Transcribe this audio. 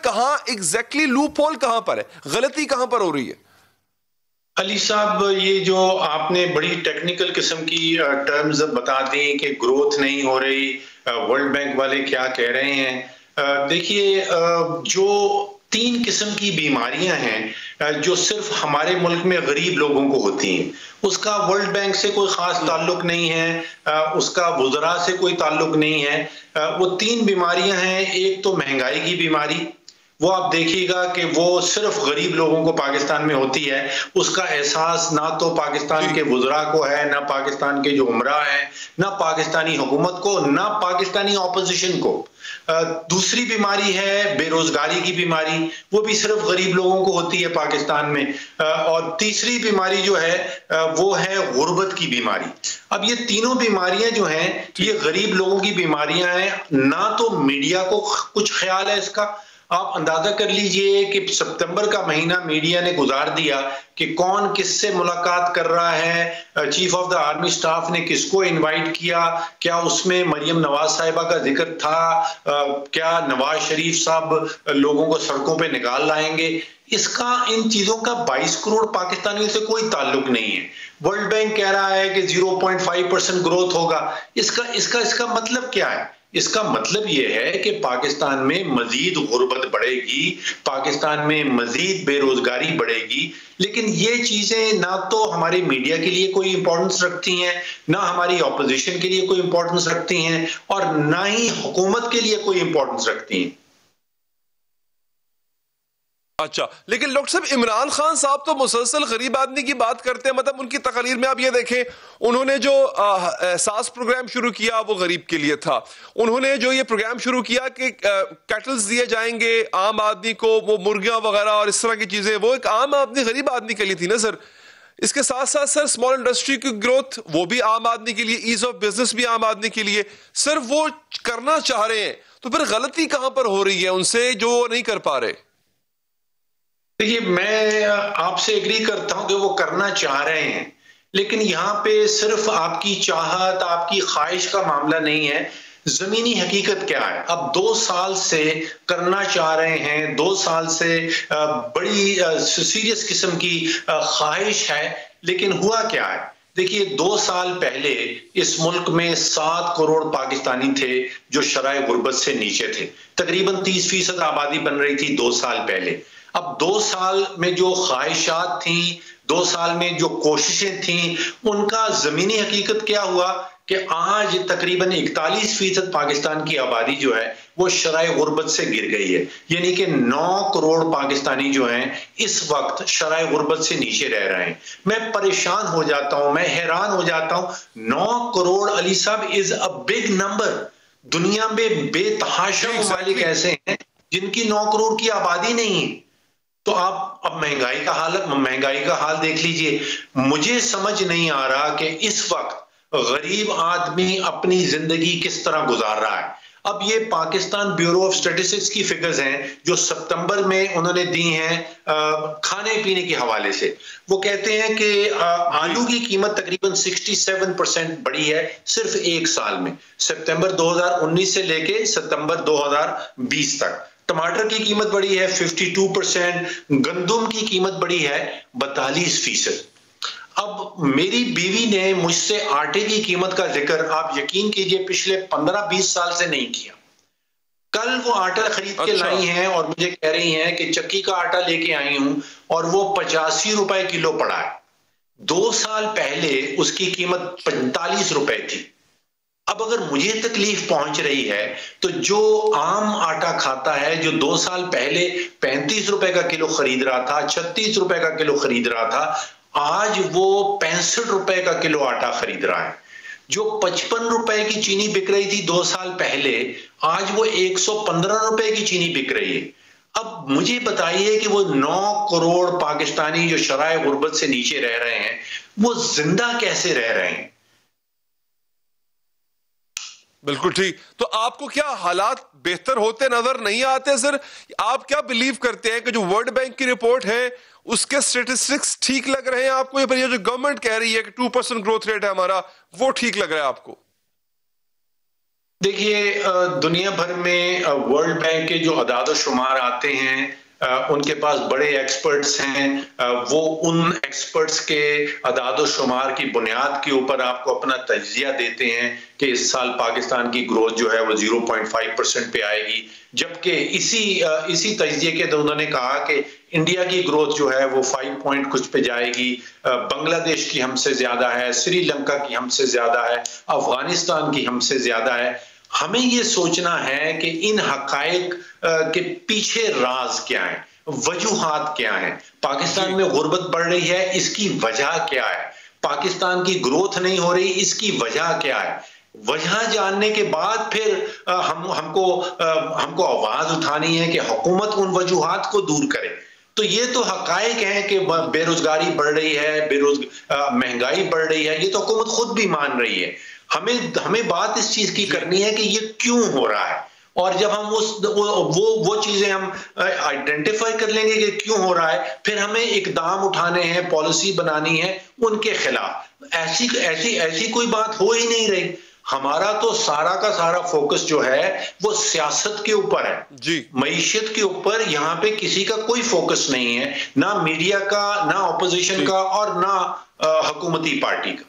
कहां exactly loop hole कहां पर है, गलती कहां पर हो रही है? अली साहब, ये जो आपने बड़ी टेक्निकल किस्म की टर्म्स बता दी कि ग्रोथ नहीं हो रही, वर्ल्ड बैंक वाले क्या कह रहे हैं। देखिए, जो 3 किस्म की बीमारियां हैं जो सिर्फ हमारे मुल्क में गरीब लोगों को होती हैं, उसका वर्ल्ड बैंक से कोई खास ताल्लुक नहीं है, उसका वुज़रा से कोई ताल्लुक नहीं है। वो 3 बीमारियां हैं। एक तो महंगाई की बीमारी, वो आप देखिएगा कि वो सिर्फ गरीब लोगों को पाकिस्तान में होती है। उसका एहसास ना तो पाकिस्तान के वुज़रा को है, ना पाकिस्तान के जो उमरा है, ना पाकिस्तानी हुकूमत को, ना पाकिस्तानी ऑपोजिशन को। दूसरी बीमारी है बेरोजगारी की बीमारी, वो भी सिर्फ गरीब लोगों को होती है पाकिस्तान में। और तीसरी बीमारी जो है वो है गुर्बत की बीमारी। अब ये तीनों बीमारियां जो हैं, ये गरीब लोगों की बीमारियां हैं। ना तो मीडिया को कुछ ख्याल है इसका। आप अंदाजा कर लीजिए कि सितंबर का महीना मीडिया ने गुजार दिया कि कौन किससे मुलाकात कर रहा है, chief of the army staff ने किसको इनवाइट किया, क्या उसमें मरियम नवाज साहिबा का जिक्र था, क्या नवाज शरीफ साहब लोगों को सड़कों पे निकाल लाएंगे। इसका, इन चीजों का 22 करोड़ पाकिस्तानियों से कोई ताल्लुक नहीं है। वर्ल्ड बैंक कह रहा है कि 0.5% ग्रोथ होगा। इसका मतलब क्या है? इसका मतलब यह है कि पाकिस्तान में मजीद गुर्बत बढ़ेगी, पाकिस्तान में मजीद बेरोजगारी बढ़ेगी। लेकिन ये चीजें ना तो हमारे मीडिया के लिए कोई इंपॉर्टेंस रखती हैं, ना हमारी ऑपोजिशन के लिए कोई इंपॉर्टेंस रखती हैं, और ना ही हुकूमत के लिए कोई इंपॉर्टेंस रखती हैं। अच्छा, लेकिन डॉक्टर साहब, इमरान खान साहब तो मुसलसल गरीब आदमी की बात करते हैं। मतलब उनकी तकरीर में आप ये देखें, उन्होंने जो एहसास प्रोग्राम शुरू किया वो गरीब के लिए था। उन्होंने जो ये प्रोग्राम शुरू किया कि कैटल्स दिए जाएंगे आम आदमी को, वो मुर्गियां वगैरह और इस तरह की चीजें, वो एक आम आदमी गरीब आदमी के लिए थी ना सर। इसके साथ साथ सर स्मॉल इंडस्ट्री की ग्रोथ, वो भी आम आदमी के लिए, ईज ऑफ बिजनेस भी आम आदमी के लिए। सर वो करना चाह रहे हैं, तो फिर गलती कहां पर हो रही है उनसे जो नहीं कर पा रहे? देखिए, मैं आपसे एग्री करता हूं कि वो करना चाह रहे हैं, लेकिन यहाँ पे सिर्फ आपकी चाहत, आपकी ख्वाहिश का मामला नहीं है। जमीनी हकीकत क्या है? अब 2 साल से करना चाह रहे हैं, 2 साल से बड़ी सीरियस किस्म की ख्वाहिश है, लेकिन हुआ क्या है? देखिए, 2 साल पहले इस मुल्क में 7 करोड़ पाकिस्तानी थे जो शराय गुर्बत से नीचे थे। तकरीबन 30% आबादी बन रही थी 2 साल पहले। अब 2 साल में जो ख्वाहिशात थी, 2 साल में जो कोशिशें थी, उनका जमीनी हकीकत क्या हुआ कि आज तकरीबन 41% पाकिस्तान की आबादी जो है वो शराय गुर्बत से गिर गई है। यानी कि 9 करोड़ पाकिस्तानी जो हैं इस वक्त शराय गुर्बत से नीचे रह रहे हैं। मैं परेशान हो जाता हूं, मैं हैरान हो जाता हूं। 9 करोड़ अली साहब इज अ बिग नंबर। दुनिया में बेतहाशा ममालिक ऐसे हैं जिनकी 9 करोड़ की आबादी नहीं है। तो आप अब महंगाई का हाल देख लीजिए। मुझे समझ नहीं आ रहा कि इस वक्त गरीब आदमी अपनी जिंदगी किस तरह गुजार रहा है। अब ये पाकिस्तान ब्यूरो ऑफ स्टैटिस्टिक्स की फिगर्स हैं जो सितंबर में उन्होंने दी हैं खाने पीने के हवाले से। वो कहते हैं कि आलू की कीमत तकरीबन 67% बढ़ी है सिर्फ 1 साल में, सितंबर 2019 से लेके सितंबर 2020 तक। टमाटर की कीमत बढ़ी है 52%, गंदुम की कीमत बढ़ी है 42%। अब मेरी बीवी ने मुझसे आटे की कीमत का जिक्र, आप यकीन कीजिए, पिछले 15-20 साल से नहीं किया। कल वो आटा खरीद के लाई हैं और मुझे कह रही हैं कि चक्की का आटा लेके आई हूं और वो 85 रुपए किलो पड़ा है। 2 साल पहले उसकी कीमत 45 रुपए थी। अब अगर मुझे तकलीफ पहुंच रही है तो जो आम आटा खाता है, जो 2 साल पहले 35 रुपए का किलो खरीद रहा था, 36 रुपए का किलो खरीद रहा था, आज वो 65 रुपए का किलो आटा खरीद रहा है। जो 55 रुपए की चीनी बिक रही थी 2 साल पहले, आज वो 115 रुपए की चीनी बिक रही है। अब मुझे बताइए कि वो 9 करोड़ पाकिस्तानी जो शराय गुर्बत से नीचे रह रहे हैं, वो जिंदा कैसे रह रहे हैं? बिल्कुल ठीक। तो आपको क्या हालात बेहतर होते नजर नहीं आते सर? आप क्या बिलीव करते हैं कि जो वर्ल्ड बैंक की रिपोर्ट है उसके स्टेटिस्टिक्स ठीक लग रहे हैं आपको, या फिर ये जो गवर्नमेंट कह रही है कि 2% ग्रोथ रेट है हमारा, वो ठीक लग रहा है आपको? देखिए, दुनिया भर में वर्ल्ड बैंक के जो अदाद शुमार आते हैं, उनके पास बड़े एक्सपर्ट्स हैं। वो उन एक्सपर्ट्स के अदाद शुमार की बुनियाद के ऊपर आपको अपना तजिया देते हैं कि इस साल पाकिस्तान की ग्रोथ जो है वो 0.5% पे आएगी, जबकि इसी तजिए के तो उन्होंने कहा कि इंडिया की ग्रोथ जो है वो 5 पॉइंट कुछ पे जाएगी, बांग्लादेश की हमसे ज्यादा है, श्रीलंका की हमसे ज्यादा है, अफगानिस्तान की हमसे ज्यादा है। हमें ये सोचना है कि इन हकायक के पीछे राज क्या है, वजूहात क्या है। पाकिस्तान में गुर्बत बढ़ रही है, इसकी वजह क्या है। पाकिस्तान की ग्रोथ नहीं हो रही, इसकी वजह क्या है। वजह जानने के बाद फिर हमको आवाज उठानी है कि हुकूमत उन वजूहात को दूर करे। तो ये तो हकायक है कि बेरोजगारी बढ़ रही है, महंगाई बढ़ रही है, ये तो हुकूमत खुद भी मान रही है। हमें बात इस चीज की करनी है कि ये क्यों हो रहा है, और जब हम वो चीजें हम आइडेंटिफाई कर लेंगे कि क्यों हो रहा है, फिर हमें इकदाम उठाने हैं, पॉलिसी बनानी है उनके खिलाफ। ऐसी ऐसी ऐसी कोई बात हो ही नहीं रही। हमारा तो सारा का सारा फोकस जो है वो सियासत के ऊपर है जी, मईशत के ऊपर। यहाँ पे किसी का कोई फोकस नहीं है, ना मीडिया का, ना ऑपोजिशन का, और ना हुकूमती पार्टी का।